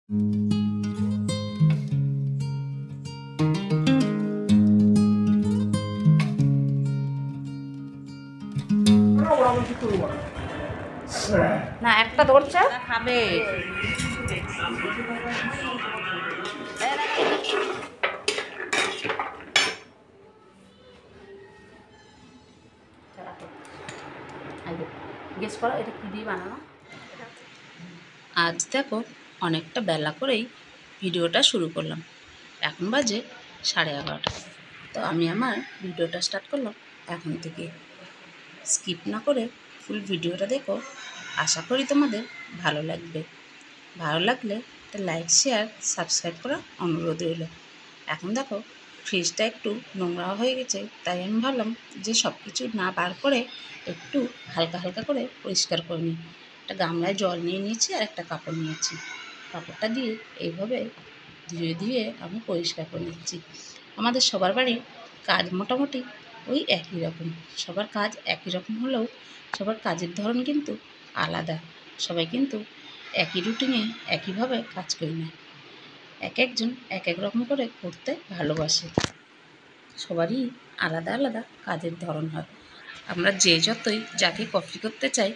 না একটা ধরছে খাবে। গেস করো এটা কি দিয়ে বানানো। আজ দেখো অনেকটা বেলা করেই ভিডিওটা শুরু করলাম। এখন বাজে 11:30। তো আমি আমার ভিডিওটা স্টার্ট করলাম এখন থেকে। স্কিপ না করে ফুল ভিডিওটা দেখো, আশা করি তোমাদের ভালো লাগবে। ভালো লাগলে একটা লাইক শেয়ার সাবস্ক্রাইব করার অনুরোধ রইল। এখন দেখো ফ্রিজটা একটু নোংরা হয়ে গেছে, তাই আমি ভাবলাম যে সব কিছু না বার করে একটু হালকা হালকা করে পরিষ্কার করে নিই। একটা গামলায় জল নিয়ে নিয়েছি আর একটা কাপড় নিয়েছি। কাপড়টা দিয়ে এইভাবে ধুয়ে ধুয়ে আমি পরিষ্কার করে নিচ্ছি। আমাদের সবার বাড়ির কাজ মোটামুটি ওই একই রকম। সবার কাজ একই রকম হলেও সবার কাজের ধরন কিন্তু আলাদা। সবাই কিন্তু একই রুটিনে একইভাবে কাজ করি না, এক একজন এক এক রকম করে করতে ভালোবাসে। সবারই আলাদা আলাদা কাজের ধরন হয়। আমরা যে যতই যাকে কফি করতে চাই,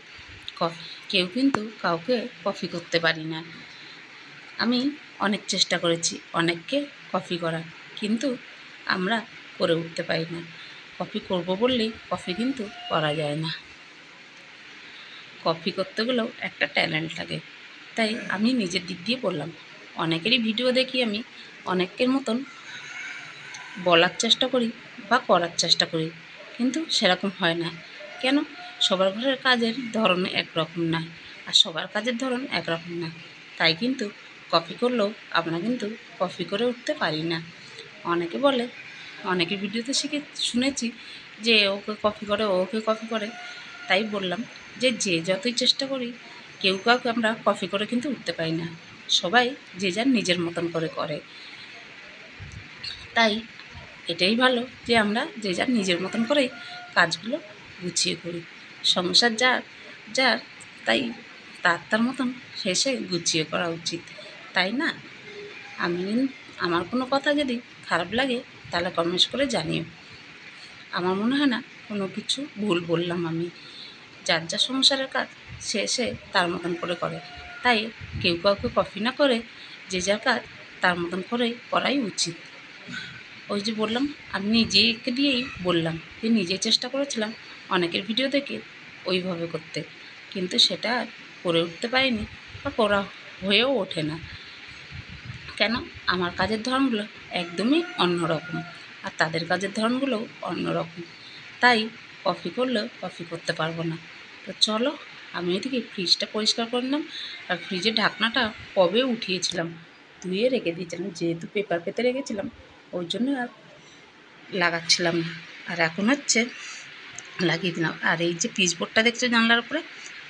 কেউ কিন্তু কাউকে কফি করতে পারি না। আমি অনেক চেষ্টা করেছি অনেককে কফি করার, কিন্তু আমরা করে উঠতে পারি না। কফি করব বললেই কফি কিন্তু করা যায় না। কফি করতে গেলেও একটা ট্যালেন্ট লাগে। তাই আমি নিজের দিক দিয়ে বললাম, অনেকেরই ভিডিও দেখি আমি, অনেকের মতন বলার চেষ্টা করি বা করার চেষ্টা করি, কিন্তু সেরকম হয় না। কেন? সবার ঘরের কাজের ধরন একরকম না, আর সবার কাজের ধরন একরকম না। তাই কিন্তু কফি করলেও আমরা কিন্তু কফি করে উঠতে পারি না। অনেকে বলে, অনেকের ভিডিওতে শুনেছি যে ওকে কফি করে, ওকে কফি করে। তাই বললাম যে যে যতই চেষ্টা করি, কেউ কাউকে আমরা কফি করে কিন্তু উঠতে পারি না। সবাই যে যার নিজের মতন করে করে। তাই এটাই ভালো যে আমরা যে যার নিজের মতন করেই কাজগুলো গুছিয়ে করি। সংসার যার যার, তাই তার মতন শেষে গুছিয়ে করা উচিত, তাই না? আমার কোনো কথা যদি খারাপ লাগে তাহলে কমেন্টস করে জানিও। আমার মনে হয় না কোনো কিছু ভুল বললাম আমি। যার যা সংসারের কাজ সে তার মতন করে করে। তাই কেউ কাউকে কফি না করে যে যার কাজ তার মতন করেই করাই উচিত। ওই যে বললাম, আমি নিজেকে দিয়েই বললাম যে নিজে চেষ্টা করেছিলাম অনেকের ভিডিও দেখে ওইভাবে করতে, কিন্তু সেটা করে উঠতে পারিনি বা করা হয়েও ওঠে না। কেন? আমার কাজের ধরনগুলো একদমই অন্যরকম, আর তাদের কাজের ধরনগুলোও অন্যরকম। তাই কফি করলেও কফি করতে পারবো না। তো চলো, আমি এদিকে ফ্রিজটা পরিষ্কার করে নিলাম। আর ফ্রিজের ঢাকনাটা কবে উঠিয়েছিলাম, ধুয়ে রেখে দিয়েছিলাম, যেহেতু পেপার পেতে রেখেছিলাম ওই জন্য আর লাগাচ্ছিলাম না। আর এখন হচ্ছে লাগিয়ে দিলাম। আর এই যে পিচবোর্ডটা দেখছো জানলার উপরে,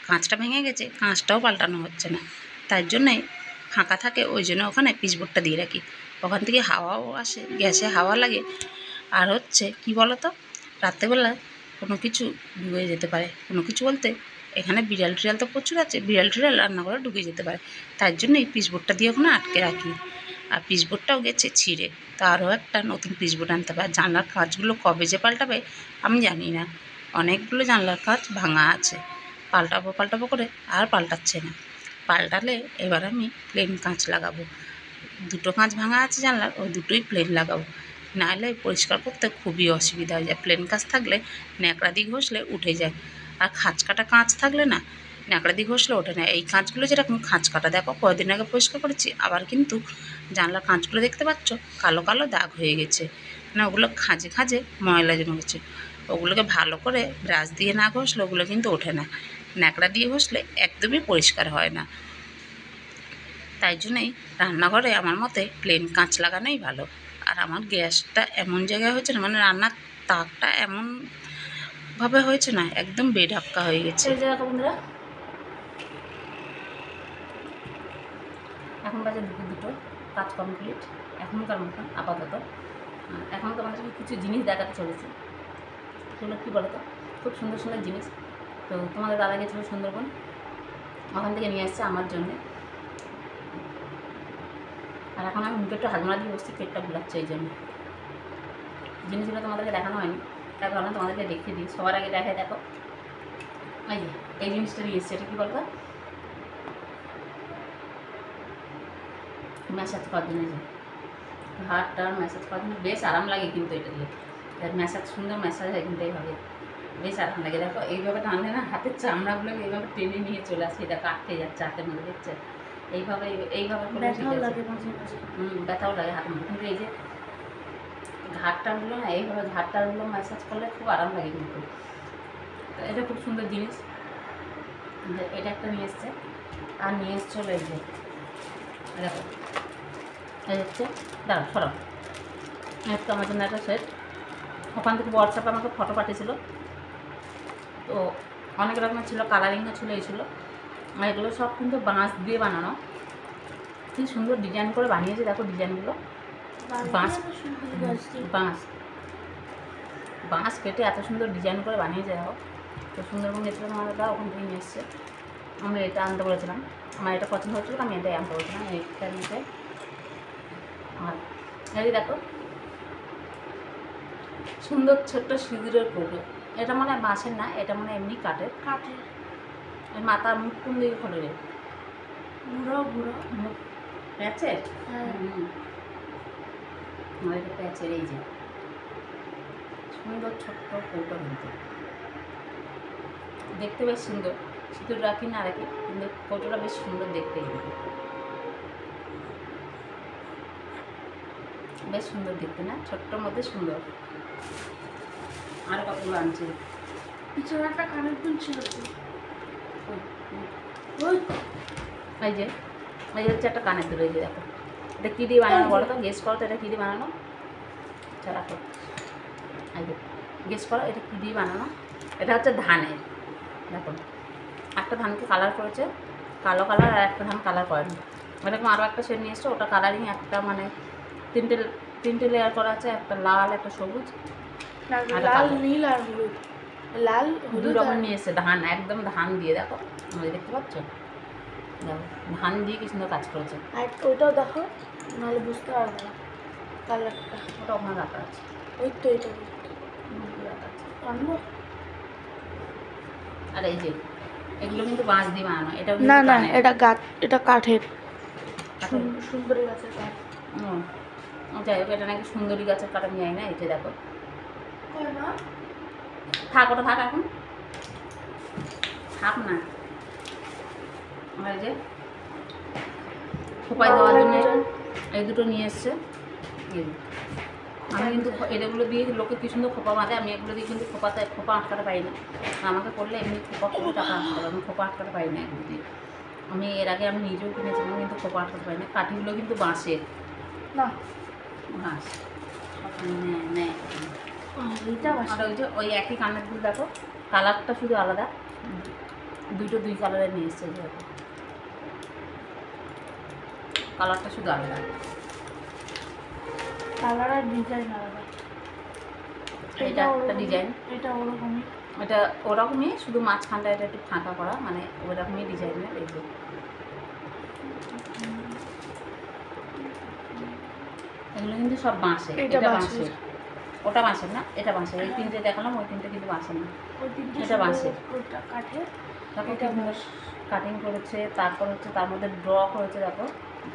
কাঁচটা ভেঙে গেছে, কাঁচটাও পাল্টানো হচ্ছে না। তার জন্যে ফাঁকা থাকে, ওই জন্য ওখানে পিচবোর্ডটা দিয়ে রাখি। ওখান থেকে হাওয়াও আসে, গ্যাসে হাওয়া লাগে। আর হচ্ছে কি বলো তো, রাত্রেবেলা কোনো কিছু ঢুকে যেতে পারে। কোনো কিছু বলতে এখানে বিড়াল টিড়াল তো প্রচুর আছে, বিড়াল টিড়াল রান্নাঘরে ঢুকে যেতে পারে। তার জন্য এই পিচবোর্ডটা দিয়ে ওখানে আটকে রাখি। আর পিচবোর্ডটাও গেছে ছিঁড়ে, তো আরও একটা নতুন পিচবোর্ড আনতে হবে। আর জানলার কাঁচগুলো কবে যে পাল্টাবে আমি জানি না। অনেকগুলো জানলার কাঁচ ভাঙা আছে, পাল্টাবো করে আর পাল্টাচ্ছে না। পাল্টালে এবার আমি প্লেন কাঁচ লাগাবো। দুটো কাঁচ ভাঙা আছে জানলার, ওই দুটোই প্লেন লাগাবো। নাহলে পরিষ্কার করতে খুবই অসুবিধা হয়ে যায়। প্লেন কাঁচ থাকলে ন্যাকড়া দিয়ে ঘষলে উঠে যায়, আর খাঁচ কাটা কাঁচ থাকলে না, ন্যাকড়া দিয়ে ঘষলে ওঠে না। এই কাঁচগুলো যেরকম খাঁচ কাটা, দেখো কয়েকদিন আগে পরিষ্কার করেছি, আবার কিন্তু জানলার কাঁচগুলো দেখতে পাচ্ছ কালো কালো দাগ হয়ে গেছে। মানে ওগুলো খাঁজে খাঁজে ময়লা জমে গেছে। ওগুলোকে ভালো করে ব্রাশ দিয়ে না ঘষলে ওগুলো কিন্তু ওঠে না। ন্যাকড়া দিয়ে ঘষলে একদমই পরিষ্কার হয় না। তাই জন্যই রান্নাঘরে আমার মতে প্লেন কাঁচ লাগানোই ভালো। আর আমার গ্যাসটা এমন জায়গায় হয়েছে না, মানে রান্নার তাকটা এমনভাবে হয়েছে না, একদম বেঢাক্কা হয়ে গেছে। বন্ধুরা, এখন বাজে দুটো, কাজ কমপ্লিট এখনকার মতন আপাতত। এখন তোমাদেরকে কিছু জিনিস দেখাতে চলেছি। সেগুলো কী বলো তো, খুব সুন্দর সুন্দর জিনিস। তো তোমাদের দাদা গেছিলো সুন্দরবন, ওখান থেকে নিয়ে আসছে আমার জন্যে আর এখন আমি মুখে একটু হাজমা দিয়ে বসছি, পেটটা বুলাচ্ছে এই জন্য। জিনিসগুলো তোমাদেরকে দেখানো হয়নি, তাই ভাবলাম তোমাদেরকে দেখিয়ে দিই। সবার আগে দেখায়, দেখো এই যে এই জিনিসটা নিয়ে এসছে। এটা কী বলতো, ম্যাসাজ করার জন্য। যে হাতটার ম্যাসাজ করার জন্য বেশ আরাম লাগে কিন্তু এটা দিয়ে। ম্যাসাজ, সুন্দর ম্যাসাজ হয় কিন্তু এইভাবে, বেশ আরাম লাগে। দেখো এইভাবে টানলে না হাতের চামড়াগুলো এইভাবে টেনে নিয়ে চলে আসে, এটা কাটতে যাচ্ছে হাতের মধ্যে, দেখছে? এইভাবে এইভাবে ব্যথাও লাগে মাঝে মাঝে, ব্যথাও লাগে হাতের মধ্যে। কিন্তু এই যে ঘাটটাগুলো না, এইভাবে ঘাটটাগুলো ম্যাসাজ করলে খুব আরাম লাগে কিন্তু। এটা খুব সুন্দর জিনিস। এটা একটা নিয়ে এসছে, আর নিয়ে এসছে হলো এই যে দেখো, এই হচ্ছে, দাঁড়াও সরাও, একটা আমার জন্য একটা সেট। ওখান থেকে হোয়াটসঅ্যাপে আমাকে ফটো পাঠিয়েছিল, তো অনেক রকমের ছিল, কালারিংও ছিল, এই ছিল। আর এগুলো সব কিন্তু বাঁশ দিয়ে বানানো, কি সুন্দর ডিজাইন করে বানিয়েছে। দেখো ডিজাইনগুলো, বাঁশ বাঁশ বাঁশ কেটে এত সুন্দর ডিজাইন করে বানিয়েছে। দেখো তো সুন্দরবন গেছিলাম আমরা, ওখান থেকে নিয়ে এসছে। আমরা এটা আনতে বলেছিলাম, আমার এটা পছন্দ হচ্ছিল, আমি এটাই আনতে বলেছিলাম, এইটা নিতে। আর এই দেখো সুন্দর ছোট্ট সিঁদুরের কৌটো। এটা মানে বাঁশের না, এটা মানে এমনি কাঠের। মাথার মুখ কোন দিকে খোলে রে, ঘুরো ঘুরো মুখ প্যাচের। এটা প্যাচের, এই যে সুন্দর ছোট্ট কৌটো, কিন্তু দেখতে বেশ সুন্দর। সিঁদুর রাখি না রাখি, কিন্তু কৌটোটা বেশ সুন্দর দেখতে, কিন্তু বেশ সুন্দর দেখতে না, ছোট্টর মধ্যে সুন্দর। আর কতগুলো আনছে, পিছনে একটা কানের দুল ছিল। এই যে এই হচ্ছে একটা কানের দুল। এই যে দেখো, এটা কী দিয়ে বানানো বলো তো, গেস করো তো এটা কী দিয়ে বানানো। আচ্ছা রাখো, এই যে গেস করো এটা কী দিয়ে বানানো। এটা হচ্ছে ধানের। দেখো একটা ধানকে কালার করেছে কালো কালার, আর একটা ধান কালার করেনি। এরকম আরও একটা শেড নিয়ে এসছে, ওটা কালারিং। একটা মানে তিনটে লেয়ার করা আছে, একটা লাল, একটা সবুজ, লাল নীল আর হলুদ। লাল দুই রকম নিয়ে এসছে ধান, একদম ধান দিয়ে। দেখো দেখতে পাচ্ছ, দেখো ধান দিয়ে কি সুন্দর কাজ করেছে। আর ওইটাও দেখো, নাহলে বুঝতে পারবে না কালারটা। ওটা ওখানে রাখা আছে, ওই তো এটা রাখা আছে আনবো। আর এই যে এগুলো কিন্তু বাঁশ দিয়ে বানানো। এটা না না, এটা গাছ, এটা কাঠের, সুন্দরী গাছের কাঠ। যাই হোক, এটা নাকি সুন্দরী গাছের কাঠ, আমি জানি না। এই যে দেখো, থাক ওটা থাক, এখন থাক না। আর এই যে খোপায় দেওয়ার জন্য এই দুটো নিয়ে এসছে। আমি কিন্তু এগুলো দিয়ে লোকে কি সুন্দর খোপা বাঁধে, আমি এগুলো দিয়ে কিন্তু খোপা আটকাতে পারি না। আমাকে করলে এমনি খোপা করে টাকা আটকাতে হবে, আমি খোপা আটকাতে পারি না এগুলো দিয়ে। আমি এর আগে আমি নিজেও কিনেছিলাম, কিন্তু খোপা আটকাতে পারি না। কাঠিগুলো কিন্তু বাঁশের না, বাঁশ নেয়। আর ওই যে ওই একই কানের দুল, দেখো কালারটা শুধু আলাদা, দুই কালারের নিয়ে এসছে। দেখো কালারটা শুধু আলাদা, কালার আর ডিজাইন আলাদা। এটা একটা ডিজাইন, এটা ওরকমই, শুধু মাঝখানটা এটা একটু ফাঁকা করা, মানে ওরকমই ডিজাইনের। এই যে এগুলো কিন্তু সব বাঁশের। এটা বাঁশের, ওটা বাঁশের না, এটা বাঁশের। এই তিনটে দেখালাম, ওই তিনটে কিন্তু বাঁশের না, এটা বাঁশের। কাঠের, তারপর কি সুন্দর কাটিং করেছে। তারপর হচ্ছে তার মধ্যে ড্র করেছে, দেখো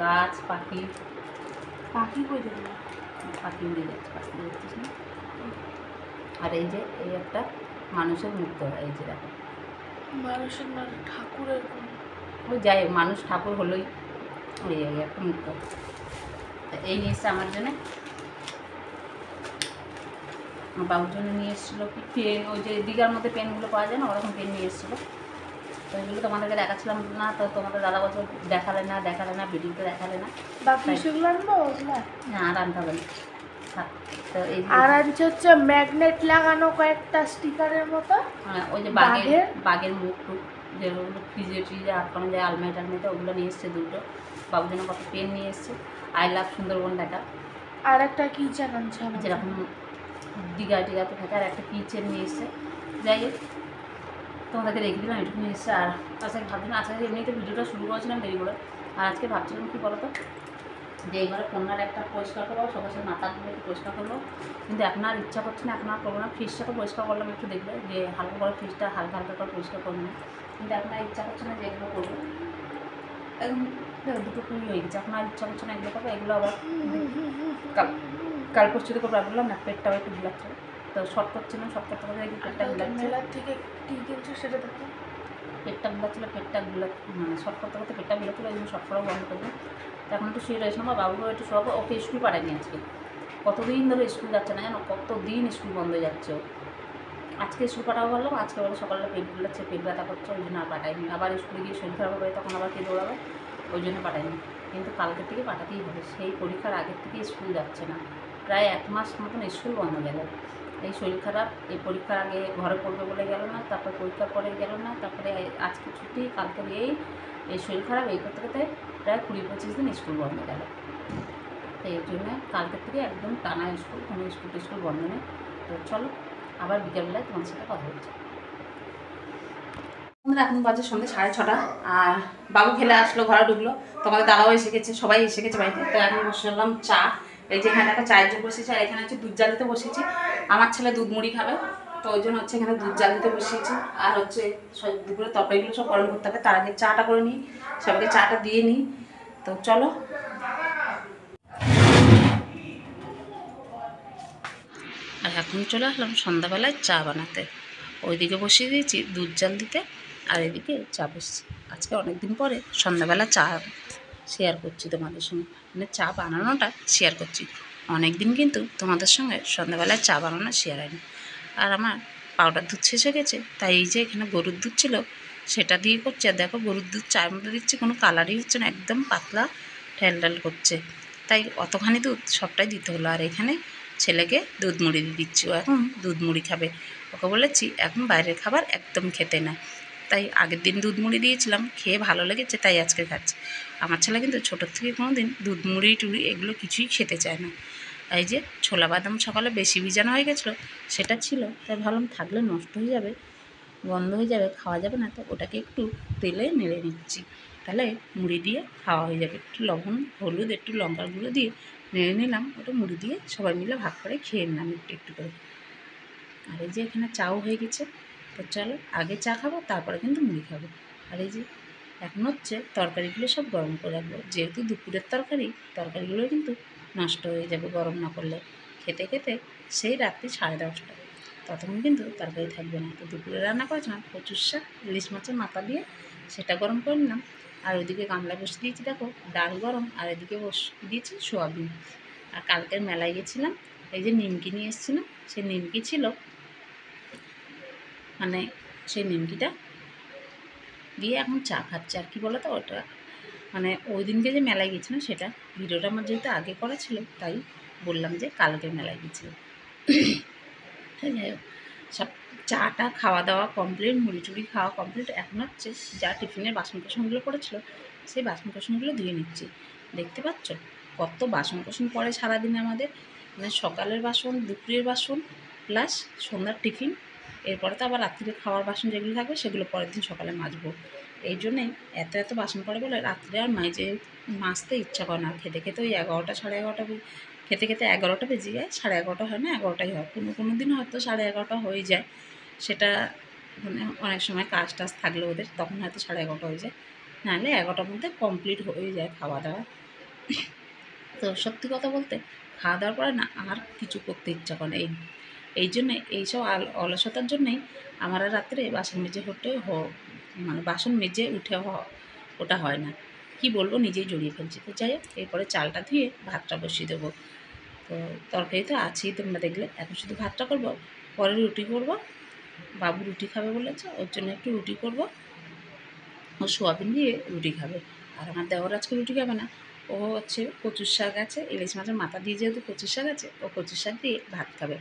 গাছ, পাখি কই দেবে, পাখি উড়ে যাচ্ছে, পাখি দেখছিস না। আর এই যে এই একটা মানুষের মুখ ধরা, এই যে দেখো মানুষের না, ঠাকুরের, ওই যাই মানুষ ঠাকুর হলোই, ওই একটা মুখ ধরা। এই নিয়ে আমার জন্য, আমার বাবুর জন্য নিয়ে এসেছিলো কি পেন, ওই যে দীঘার মধ্যে পেনগুলো পাওয়া যায় না, ওরকম পেন নিয়ে এসেছিলো। তো এগুলো তোমাদেরকে দেখাচ্ছিলাম না, তো তোমাদের দাদা বছর দেখালে না, ভিডিওতে দেখালে না। সেগুলো আনবো না, আর আনতে হবে না। আর আনছে হচ্ছে ম্যাগনেট লাগানো কয়েকটা স্টিকারের মতো। হ্যাঁ, ওই যে বাঘের মুখ টুক, যেগুলো ফ্রিজে আটকানো যায়, আলমারিতে, ওগুলো নিয়ে এসছে দুটো। বাবুর জন্য কত পেন নিয়ে এসছে, আই লাভ সুন্দরবন লেখা। আর একটা কিচেন আনছে, যেরকম দীঘাতে থাকে, আর একটা কিচেন নিয়ে এসছে। যাই হোক, তোমাদেরকে রেখে দিলাম, এটুকু নিয়ে এসছে। আর আজকে ভাবছিলাম, আজকে এমনিতে ভিডিওটা শুরু করেছিলাম দেরি করে, আর আজকে ভাবছিলাম কী বলো তো, যে এবারে কন্যার একটা পরিষ্কার করবো, সকাল সকাল মাথাগুলো একটু পরিষ্কার করবো, কিন্তু এখন আর ইচ্ছা করছে না, এখন আর করবো না। ফ্রিজটাকে পরিষ্কার করলাম, একটু দেখবে যে হালকা করে ফ্রিজটা হালকা হালকা করে পরিষ্কার করবো না, কিন্তু এখন আর ইচ্ছা করছে না যে এগুলো করবো। এখন দুটো কুড়ি হয়ে গেছে, এখন আর ইচ্ছা করছে না এগুলো করবো। এগুলো আবার কাল পরশু থেকে করবো। বললাম না পেটটাও একটু বিলাচ্ছে, তো শর্ট করছে না, শর্ট করতে করতে দেখি পেটটা বিলাচ্ছে। মেলার থেকে কী কিনছো সেটা দেখো। পেটটা বিলাচ্ছিলো, পেটটা মানে শর্ট করতে করতে পেটটা বিলাচ্ছিলো, এই জন্য শর্ট করাও বন্ধ করবো। এখন একটু শুয়ে রয়েছিলাম, বা বাবুকে একটু শোয়াবো। ওকে স্কুল পাঠায়নি আজকে, কতদিন ধরে স্কুল যাচ্ছে না জানো, কতদিন স্কুল বন্ধ হয়ে যাচ্ছে ও। আজকে স্কুল পাঠাবো বললাম, আজকে বলে সকালে পেট বিলাচ্ছে, পেট ব্যথা করছে, ওই জন্য আর পাঠায়নি। আবার স্কুলে গিয়ে শরীর খারাপ হবে, তখন আবার কে দৌড়াবে, ওই জন্য পাঠায়নি। কিন্তু কালকের থেকে পাঠাতেই হবে, সেই পরীক্ষার আগের থেকে স্কুল যাচ্ছে না, প্রায় 1 মাস মতন স্কুল বন্ধ গেল। এই শরীর খারাপ, এই পরীক্ষার আগে ঘরে পড়বে বলে গেল না, তারপর পরীক্ষার পরে গেল না, তারপরে আজকে ছুটি, কালকে এই শরীর খারাপ, এই করতে করতে প্রায় 20-25 দিন স্কুল বন্ধ গেল। তো এই জন্য কালকের থেকে একদম টানা স্কুল, কোনো স্কুল বন্ধ নেই। তো চলো আবার বিকেলবেলায় তোমার সাথে কথা বলছি। এখন বাজে সন্ধ্যে 6:30, আর বাবু খেলে আসলো, ঘরে ঢুকলো, তোমাদের দাদাও এসে গেছে, সবাই এসে গেছে বাড়িতে। তো এখন বসলাম চা। এই যে এখানে একটা চায়ের জন্য বসেছি, আর এখানে হচ্ছে দুধ জাল দিতে বসেছি। আমার ছেলে দুধ মুড়ি খাবে, তো ওই জন্য হচ্ছে এখানে দুধ জাল দিতে বসিয়েছি। আর হচ্ছে দুপুরে তরকারিগুলো সব গরম করতে হবে, তার আগে চাটা করে নিই, সবাইকে চাটা দিয়ে নিই। তো চলো। আর এখন চলে আসলাম সন্ধ্যাবেলায় চা বানাতে। ওইদিকে বসিয়ে দিয়েছি দুধ জাল দিতে, আর এদিকে চা বসছি। আজকে অনেক দিন পরে সন্ধ্যাবেলা চা শেয়ার করছি তোমাদের সঙ্গে, মানে চা বানানোটা শেয়ার করছি। অনেক দিন কিন্তু তোমাদের সঙ্গে সন্ধ্যাবেলায় চা বানানো শেয়ার হয়নি। আর আমার পাউডার দুধ শেষ হয়ে গেছে, তাই এই যে এখানে গরুর দুধ ছিল সেটা দিয়ে করছি। আর দেখো গরুর দুধ চায়ের মধ্যে দিচ্ছি, কোনো কালারই হচ্ছে না, একদম পাতলা ঢ্যাল করছে, তাই অতখানি দুধ সবটাই দিতে হলো। আর এখানে ছেলেকে দুধ মুড়ি দিয়ে দিচ্ছি, ও এখন দুধ মুড়ি খাবে। ওকে বলেছি এখন বাইরের খাবার একদম খেতে না, তাই আগের দিন দুধ মুড়ি দিয়েছিলাম, খেয়ে ভালো লেগেছে, তাই আজকে খাচ্ছে। আমার ছেলে কিন্তু ছোটোর থেকে কোনো দিন দুধ মুড়ি টুড়ি এগুলো কিছুই খেতে চায় না। এই যে ছোলা বাদাম সকালে বেশি ভিজানো হয়ে গেছিলো, সেটা ছিল, তাই ভাবলাম থাকলে নষ্ট হয়ে যাবে, বন্ধ হয়ে যাবে, খাওয়া যাবে না, তো ওটাকে একটু তেলে নেড়ে নিচ্ছি, তাহলে মুড়ি দিয়ে খাওয়া হয়ে যাবে। একটু লবণ হলুদ একটু লঙ্কার গুঁড়ো দিয়ে নেড়ে নিলাম, ওটা মুড়ি দিয়ে সবাই মিলে ভাগ করে খেয়ে নিলাম একটু একটু করে। আর এই যে এখানে চাও হয়ে গেছে, তো চলো আগে চা খাবো, তারপরে কিন্তু মুড়ি খাবো। আর এই যে এখন হচ্ছে তরকারিগুলো সব গরম করে রাখবো, যেহেতু দুপুরের তরকারিগুলো কিন্তু নষ্ট হয়ে যাবে গরম না করলে, খেতে খেতে সেই রাত্রি 10:30, ততক্ষণ কিন্তু তরকারি থাকবে না। তো দুপুরে রান্না করেছিলাম কচুর শাক ইলিশ মাছের মাথা দিয়ে, সেটা গরম করে নিলাম। আর ওইদিকে গামলা বসে দিয়েছি দেখো ডাল গরম, আর এদিকে বসে দিয়েছি সোয়াবিন। আর কালকের মেলায় গেছিলাম, এই যে নিমকি নিয়ে এসেছিলাম, সেই নিমকি ছিল, মানে সেই নিমকিটা দিয়ে এখন চা খাচ্ছে। আর কি বলো তো, ওটা মানে ওই দিনকে যে মেলায় গেছিলাম সেটা ভিডিওটা আমার যেহেতু আগে করা ছিল, তাই বললাম যে কালকের মেলায় গেছিলাম। যাই হোক, সব চাটা খাওয়া দাওয়া কমপ্লিট, মুড়ি টুড়ি খাওয়া কমপ্লিট। এখন হচ্ছে যা টিফিনের বাসন কোসনগুলো পড়েছিল, সেই বাসন কোসনগুলো ধুয়ে নিচ্ছি। দেখতে পাচ্ছ কত বাসন কোসন পড়ে সারাদিনে আমাদের, মানে সকালের বাসন, দুপুরের বাসন, প্লাস সন্ধ্যার টিফিন, এরপরে তো আবার রাত্রিরে খাওয়ার বাসন যেগুলো থাকবে সেগুলো পরের দিন সকালে মাজবো। এই জন্যেই এত বাসন পড়ে বলে রাত্রে আর মাজতে ইচ্ছা করে না। খেতে খেতে ওই 11টা 11:30, খেতে খেতে 11টা বেজে যায়, 11:30 হয় না, 11টাই হয়। কোনো দিন হয়তো 11:30 হয়ে যায়, সেটা মানে অনেক সময় কাজ টাজ থাকলে ওদের, তখন হয়তো 11:30 হয়ে যায়, নাহলে 11টার মধ্যে কমপ্লিট হয়ে যায় খাওয়া দাওয়া। তো সত্যি কথা বলতে খাওয়া দাওয়ার পরে না আর কিছু করতে ইচ্ছা করে না। এই জন্যে এইসব অলসতার জন্যেই আমার আর রাত্রে বাসন মেজে মানে বাসন মেজে উঠে ওটা হয় না। কি বলবো, নিজেই জড়িয়ে ফেলছি। তো যাই হোক, এরপরে চালটা ধুয়ে ভাতটা বসিয়ে দেবো। তো তরকারি তো আছেই, তোমরা দেখলে। এখন শুধু ভাতটা করবো, পরে রুটি করব। বাবু রুটি খাবে বলেছে, ওর জন্য একটু রুটি করব, ও সোয়াবিন দিয়ে রুটি খাবে। আর আমার দেওর আজকে রুটি খাবে না, ও হচ্ছে কচুর শাক আছে, ইলিশ মাছের মাথা দিয়ে যেহেতু কচুর শাক আছে, ও কচুর শাক দিয়ে ভাত খাবে।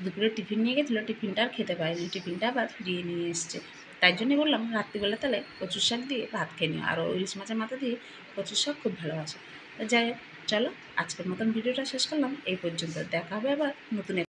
দুপুরে টিফিন নিয়ে গেছিলো, টিফিনটা আর খেতে পারেনি, টিফিনটা আবার ফিরিয়ে নিয়ে এসছে। তাই জন্যই বললাম রাত্রিবেলা তাহলে কচুর শাক দিয়ে ভাত খেয়ে নিও, আর ইলিশ মাছের মাথা দিয়ে কচুর শাক খুব ভালোবাসে। যাই হোক, চলো আজকের মতন ভিডিওটা শেষ করলাম এই পর্যন্ত। দেখা হবে আবার নতুন